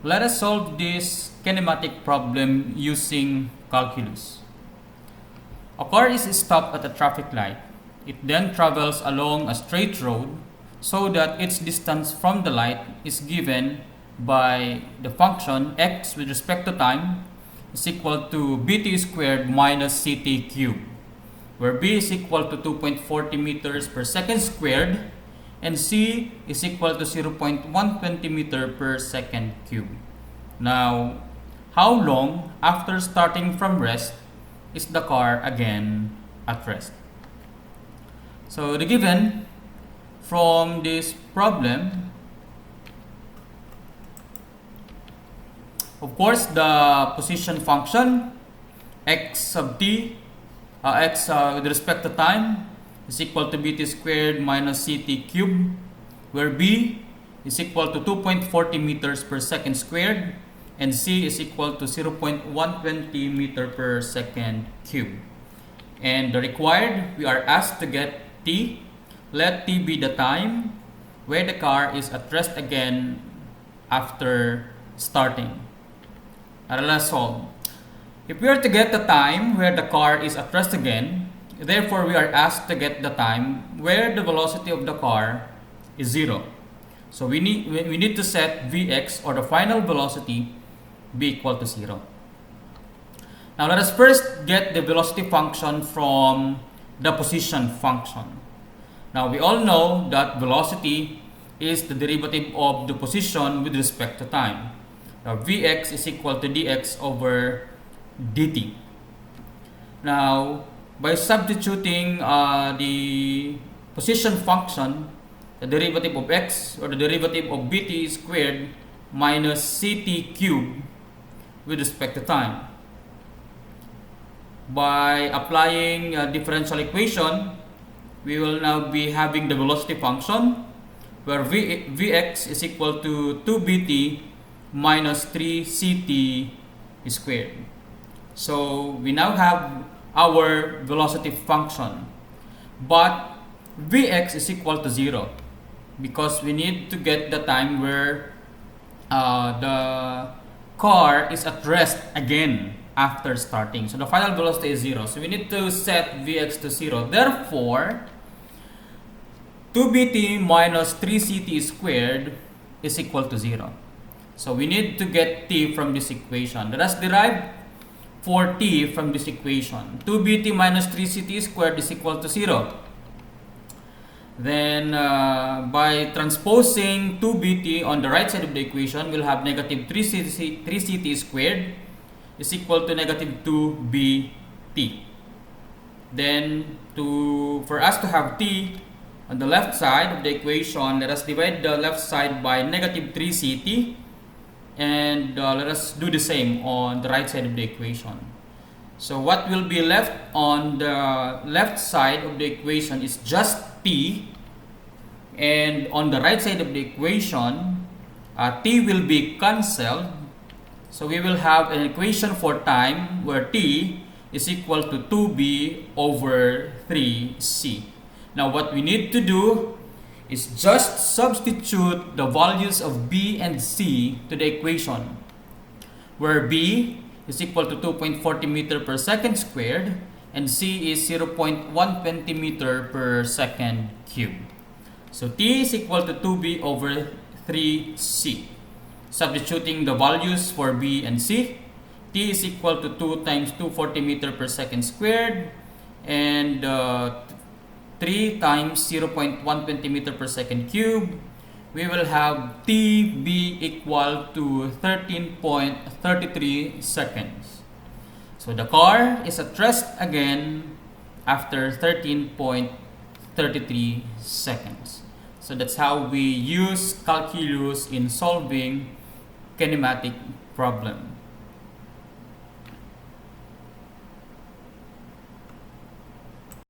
Let us solve this kinematic problem using calculus. A car is stopped at a traffic light. It then travels along a straight road so that its distance from the light is given by the function x with respect to time is equal to bt squared minus ct cubed, where b is equal to 2.40 meters per second squared and c is equal to 0.120 meter per second cubed. Now, how long after starting from rest is the car again at rest? So the given from this problem, of course, the position function x sub t, x with respect to time is equal to bt squared minus ct cubed, where b is equal to 2.40 meters per second squared and c is equal to 0.120 meter per second cubed. And the required, we are asked to get t. Let t be the time where the car is at rest again after starting. Let's solve. If we are to get the time where the car is at rest again, therefore we are asked to get the time where the velocity of the car is 0. So we need to set Vx, or the final velocity, be equal to 0. Now let us first get the velocity function from the position function. Now we all know that velocity is the derivative of the position with respect to time. Now Vx is equal to dx over dt. Now by substituting the position function, the derivative of x, or the derivative of bt squared minus ct cubed with respect to time, by applying a differential equation, we will now be having the velocity function where Vx is equal to 2bt minus 3ct squared. So we now have our velocity function, but Vx is equal to 0 because we need to get the time where the car is at rest again after starting. So the final velocity is 0. So we need to set Vx to 0. Therefore, 2bt minus 3ct squared is equal to 0. So we need to get t from this equation. Let us derive for t from this equation. 2bt minus 3ct squared is equal to 0. Then by transposing 2bt on the right side of the equation, we'll have negative 3ct squared is equal to negative 2bt. Then for us to have t on the left side of the equation, let us divide the left side by negative 3ct, and let us do the same on the right side of the equation. So what will be left on the left side of the equation is just t, and on the right side of the equation, t will be cancelled. So we will have an equation for time where t is equal to 2b over 3c. Now what we need to do is just substitute the values of b and c to the equation, where b is equal to 2.40 meter per second squared and c is 0.120 meter per second cubed. So t is equal to 2b over 3c. Substituting the values for b and c, t is equal to 2 times 240 meter per second squared and 3 times 0.120 meter per second cubed. We will have t be equal to 13.33 seconds. So the car is at rest again after 13.33 seconds. So that's how we use calculus in solving kinematic problem.